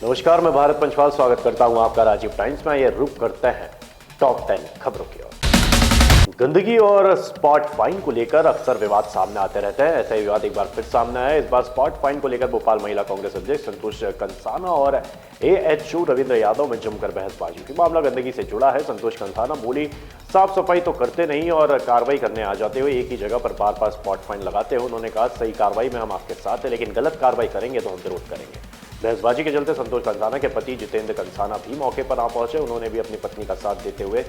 नमस्कार, मैं भारत पंचवाल स्वागत करता हूं आपका राजीव टाइम्स में। ये रुक करते हैं टॉप 10 खबरों की ओर। गंदगी और स्पॉट फाइन को लेकर अक्सर विवाद सामने आते रहते हैं। ऐसा ही विवाद एक बार फिर सामने आया। इस बार स्पॉट फाइन को लेकर भोपाल महिला कांग्रेस अध्यक्ष संतोष कंसाना और एएचयू रविंद्र यादव में जमकर बहसबाजी हुई। मामला गंदगी से जुड़ा है। संतोष कंसाना बोली, साफ सफाई तो करते नहीं और कार्रवाई करने आ जाते हुए एक ही जगह पर बार बार स्पॉट फाइन लगाते हो। उन्होंने कहा, सही कार्रवाई में हम आपके साथ हैं, लेकिन गलत कार्रवाई करेंगे तो हम विरोध करेंगे। बहसबाजी के चलते संतोष कंसाना के पति जितेंद्र कंसाना भी मौके पर आ पहुंचे। उन्होंने भी अपनी पत्नी का साथ देते हुए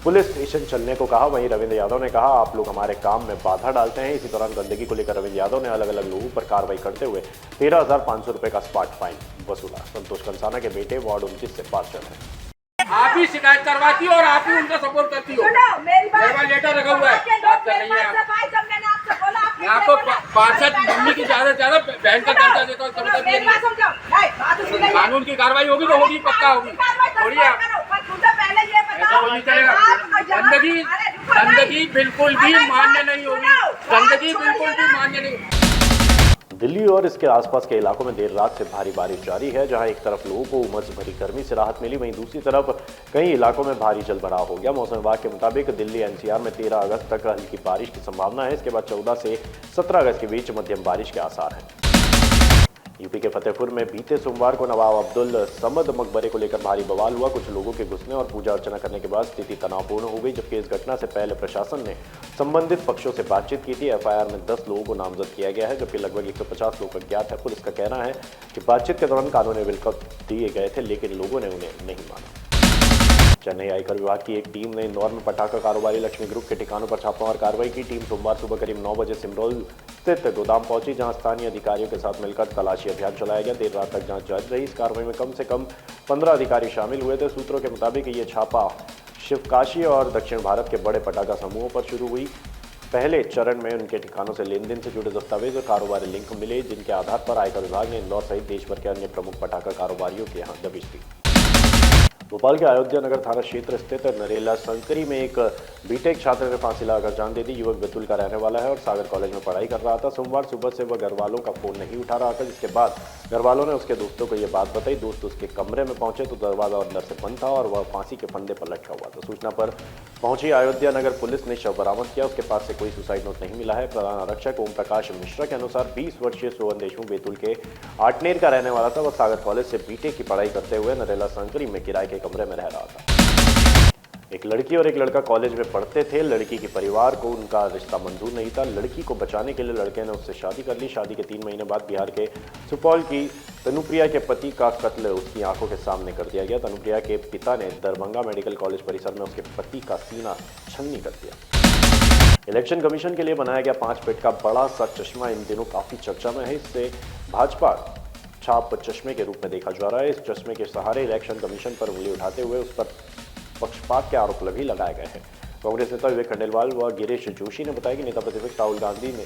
पुलिस स्टेशन चलने को कहा। वहीं रविंद्र यादव ने कहा, आप लोग हमारे काम में बाधा डालते हैं। इसी दौरान गंदगी को लेकर रविंद्र यादव ने अलग अलग लोगों पर कार्रवाई करते हुए 13,500 रुपए का स्पॉट फाइन वसूला। संतोष कंसाना के बेटे वार्ड 29 से पार्षद हैं। आप ही शिकायत करवाती हो और आप ही उनका सपोर्ट करती हो। मेरे पास लेटर रखा हुआ है, बात कर रही है मैं आपको पार्षद मम्मी की ज्यादा बहन का दर्जा देता हूँ। कानून की कार्रवाई होगी तो होगी, पक्का होगी। थोड़ी ऐसा नहीं चलेगा। गंदगी बिल्कुल भी मान्य नहीं होगी। गंदगी बिल्कुल भी मान्य नहीं। दिल्ली और इसके आसपास के इलाकों में देर रात से भारी बारिश जारी है। जहां एक तरफ लोगों को उमस भरी गर्मी से राहत मिली, वहीं दूसरी तरफ कई इलाकों में भारी जलभराव हो गया। मौसम विभाग के मुताबिक दिल्ली एनसीआर में 13 अगस्त तक हल्की बारिश की संभावना है। इसके बाद 14 से 17 अगस्त के बीच मध्यम बारिश के आसार हैं। यूपी के फतेहपुर में बीते सोमवार को नवाब अब्दुल समद मकबरे को लेकर भारी बवाल हुआ। कुछ लोगों के घुसने और पूजा अर्चना करने के बाद स्थिति तनावपूर्ण हो गई। जबकि इस घटना से पहले प्रशासन ने संबंधित पक्षों से बातचीत की थी। एफआईआर में 10 लोगों को नामजद किया गया है, जबकि लगभग 150 लोग अज्ञात है। पुलिस का कहना है कि बातचीत के दौरान कानूनी विकल्प दिए गए थे, लेकिन लोगों ने उन्हें नहीं माना। चेन्नई आयकर विभाग की एक टीम ने इंदौर में पटाखा कारोबारी लक्ष्मी ग्रुप के ठिकानों पर छापामार कार्रवाई की। टीम सोमवार सुबह करीब 9 बजे सिमरोल स्थित गोदाम पहुंची, जहां स्थानीय अधिकारियों के साथ मिलकर तलाशी अभियान चलाया गया। देर रात तक जांच जारी रही। इस कार्रवाई में कम से कम 15 अधिकारी शामिल हुए थे। सूत्रों के मुताबिक ये छापा शिवकाशी और दक्षिण भारत के बड़े पटाखा समूहों पर शुरू हुई। पहले चरण में उनके ठिकानों से लेन देन से जुड़े दस्तावेज और कारोबारी लिंक मिले, जिनके आधार पर आयकर विभाग ने इंदौर सहित देश भर के अन्य प्रमुख पटाखा कारोबारियों के यहां दबिश दी। भोपाल के अयोध्या नगर थाना क्षेत्र स्थित नरेला संकरी में एक बीटेक छात्र ने फांसी लगाकर जान दे दी। युवक बैतूल का रहने वाला है और सागर कॉलेज में पढ़ाई कर रहा था। सोमवार सुबह से वह घर वालों का फोन नहीं उठा रहा था, जिसके बाद घर वालों ने उसके दोस्तों को यह बात बताई। दोस्त उसके कमरे में पहुंचे तो दरवाजा अंदर से बंद था और वह फांसी के फंदे पर लटका हुआ था। सूचना पर पहुंची अयोध्या नगर पुलिस ने शव बरामद किया। उसके पास से कोई सुसाइड नोट नहीं मिला है। प्रधान आरक्षक ओम प्रकाश मिश्रा के अनुसार 20 वर्षीय सोहन देशमुख बैतूल के आटनेर का रहने वाला था। वह सागर कॉलेज से बीटेक की पढ़ाई करते हुए नरेला संकरी में किराए के कमरे में रह रहा था। एक लड़की और एक लड़का कॉलेज में पढ़ते थे। लड़की के परिवार को उनका रिश्ता मंजूर नहीं था। लड़की को बचाने के लिए लड़के ने उससे शादी कर ली। शादी के 3 महीने बाद बिहार के सुपौल की तनुप्रिया के पति का कत्ल उसकी आंखों के सामने कर दिया गया। तनुप्रिया के पिता ने दरभंगा मेडिकल कॉलेज परिसर में उसके पति का सीना छलनी कर दिया। इलेक्शन कमीशन के लिए बनाया गया 5 फीट का बड़ा सा चश्मा इन दिनों काफी चर्चा में है। इससे भाजपा छाप चश्मे के रूप में देखा जा रहा है। इस चश्मे के सहारे इलेक्शन कमीशन पर उंगली उठाते हुए उस पर पक्षपात के आरोप भी लगाए गए हैं। कांग्रेस नेता विवेक खंडेलवाल व गिरीश जोशी ने बताया कि नेता प्रतिपक्ष राहुल गांधी ने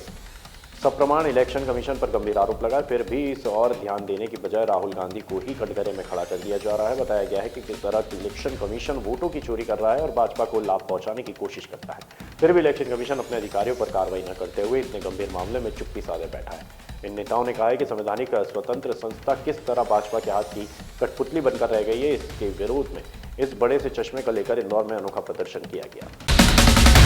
सप्रमाण इलेक्शन कमीशन पर गंभीर आरोप लगाए। फिर भी इस और ध्यान देने की बजाय राहुल गांधी को ही कटघरे में खड़ा कर दिया जा रहा है। बताया गया है कि किस तरह इलेक्शन कमीशन वोटों की चोरी कर रहा है और भाजपा को लाभ पहुंचाने की कोशिश करता है। फिर भी इलेक्शन कमीशन अपने अधिकारियों पर कार्रवाई न करते हुए इतने गंभीर मामले में चुप्पी साधे बैठा है। इन नेताओं ने कहा है कि संवैधानिक स्वतंत्र संस्था किस तरह भाजपा के हाथ की कठपुतली बनकर रह गई है। इसके विरोध में इस बड़े से चश्मे को लेकर इंदौर में अनोखा प्रदर्शन किया गया।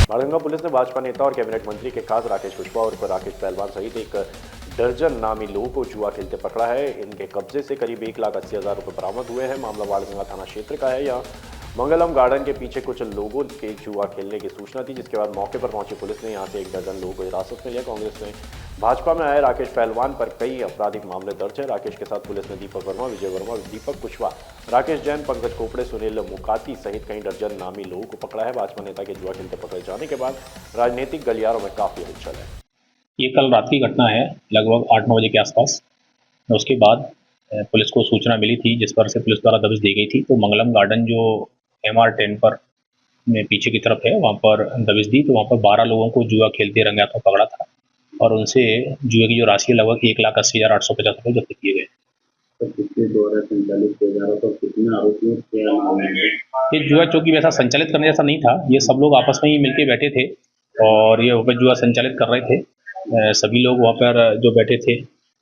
बाड़गंगा पुलिस ने भाजपा नेता और कैबिनेट मंत्री के खास राकेश कुशवाहा और राकेश पहलवान सहित एक दर्जन नामी लोगों को जुआ खेलते पकड़ा है। इनके कब्जे से करीब 1,80,000 रुपए बरामद हुए हैं। मामला बाड़गंगा थाना क्षेत्र का है। यहाँ मंगलम गार्डन के पीछे कुछ लोगों के जुआ खेलने की सूचना थी, जिसके बाद मौके पर पहुंची पुलिस ने यहां से 1 दर्जन लोगों को हिरासत में लिया। कांग्रेस में भाजपा में आए राकेश पहलवान पर कई आपराधिक मामले दर्ज है। राकेश के साथ पुलिस ने दीपक वर्मा, विजय वर्मा, दीपक कुशवाहा, राकेश जैन, पंकज कोपड़े, सुनील मुकाती सहित कई दर्जन नामी लोगों को पकड़ा है। भाजपा नेता के जुआ खेलते पकड़े जाने के बाद राजनीतिक गलियारों में काफी हलचल है। ये कल रात की घटना है, लगभग 8-9 बजे के आसपास। उसके बाद पुलिस को सूचना मिली थी, जिस पर से पुलिस द्वारा दबिश दी गई थी। तो मंगलम गार्डन जो MR10 पर में पीछे की तरफ है, वहाँ पर दबिश दी। तो वहाँ पर 12 लोगों को जुआ खेलते रंगे हाथों पकड़ा था और उनसे जुए की जो राशि है लगभग 1,80,850 रुपये जब्त किए गए। तो किसके द्वारा संचालित किया जा रहा था, कितने आरोपियों के? ये जुआ चौकी वैसा संचालित करने जैसा नहीं था। ये सब लोग आपस में ही मिलके बैठे थे और ये वहाँ पर जुआ संचालित कर रहे थे। सभी लोग वहाँ पर जो बैठे थे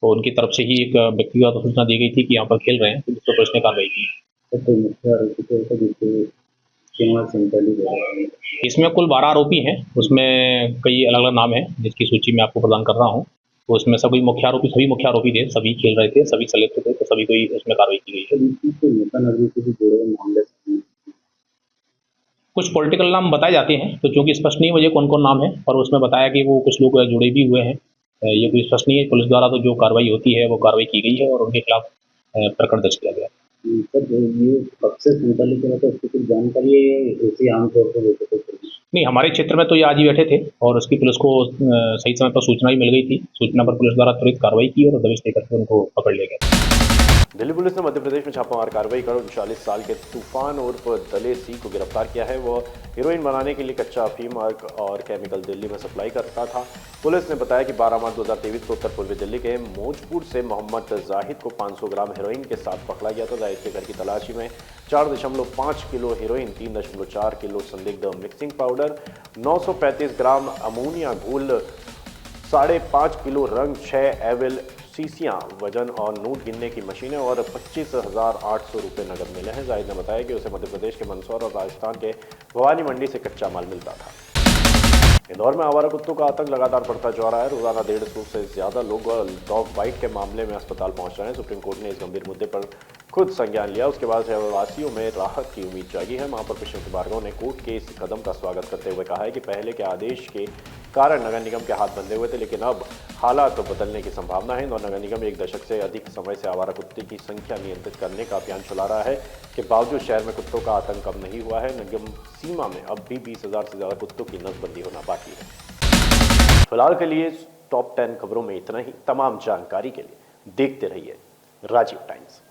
तो उनकी तरफ से ही एक व्यक्तिगत सूचना दी गई थी कि यहाँ पर खेल रहे हैं, तो जिस पर पुलिस ने कार्रवाई की। तो कोई मुख्य आरोपी तो ऐसा जिससे कैमरा संचालित हो रहा है। इसमें कुल 12 आरोपी हैं, उसमें कई अलग अलग नाम हैं जिसकी सूची मैं आपको प्रदान कर रहा हूँ। तो उसमें सभी मुख्य आरोपी थे, सभी खेल रहे थे, सभी संलिप्त थे, तो सभी को ही उसमें कार्रवाई की गई है। तो इसमें कोई नेता नजरी से भी जुड़े हुए मामले सामने कुछ पॉलिटिकल नाम बताए जाते हैं, तो चूंकि स्पष्ट नहीं मुझे कौन कौन नाम है, और उसमें बताया कि वो कुछ लोग जुड़े भी हुए हैं। ये कोई स्पष्ट नहीं है। पुलिस द्वारा तो जो कार्रवाई होती है वो कार्रवाई की गई है और उनके खिलाफ प्रकरण दर्ज किया गया। सर ये कब से संचालित हो रहा था उसकी कुछ जानकारी है ऐसी आमतौर पर वैसे तो नहीं, हमारे क्षेत्र में तो ये आज ही बैठे थे और उसकी पुलिस को सही समय पर सूचना भी मिल गई थी। सूचना पर पुलिस द्वारा त्वरित कार्रवाई की और दबिश देकर के उनको पकड़ लिया गया। दिल्ली पुलिस ने मध्य प्रदेश में छापामार कार्रवाई कर 39 साल के तूफान उर्फ दले सी को गिरफ्तार किया है। वो हीरोइन बनाने के लिए कच्चा अफीम और केमिकल दिल्ली में सप्लाई करता था। पुलिस ने बताया कि 12 मार्च 2023 को उत्तर पूर्वी दिल्ली के मौजपुर से मोहम्मद जाहिद को 500 ग्राम हीरोइन के साथ पकड़ा गया था। जाहिद के घर की तलाशी में 4.5 किलो हीरोइन, 3.4 किलो संदिग्ध मिक्सिंग पाउडर, 935 ग्राम अमोनिया घोल, 5.5 किलो रंग, 6 एविल शीशियां वजन और नोट गिनने की मशीनें और 25,800 रुपये नकद मिले हैं। जाहिद ने बताया कि उसे मध्य प्रदेश के मंदसौर और राजस्थान के भवानी मंडी से कच्चा माल मिलता था। इंदौर में आवारा कुत्तों का आतंक लगातार बढ़ता जा रहा है। रोजाना 150 से ज्यादा लोग डॉग बाइट के मामले में अस्पताल पहुंच रहे हैं। सुप्रीम कोर्ट ने इस गंभीर मुद्दे पर खुद संज्ञान लिया। उसके बाद शहरवासियों में राहत की उम्मीद जागी है। महापौर कृष्ण भार्गव ने कोर्ट के इस कदम का स्वागत करते हुए कहा है कि पहले के आदेश के कारण नगर निगम के हाथ बंधे हुए थे, लेकिन अब हालात बदलने की संभावना है। इंदौर नगर निगम 1 दशक से अधिक समय से आवारा कुत्ते की संख्या नियंत्रित करने का अभियान चला रहा है। के बावजूद शहर में कुत्तों का आतंक कम नहीं हुआ है। निगम सीमा में अब भी 20,000 से ज्यादा कुत्तों की नसबंदी होना बाकी है। फिलहाल के लिए टॉप 10 खबरों में इतना ही। तमाम जानकारी के लिए देखते रहिए राजीव टाइम्स।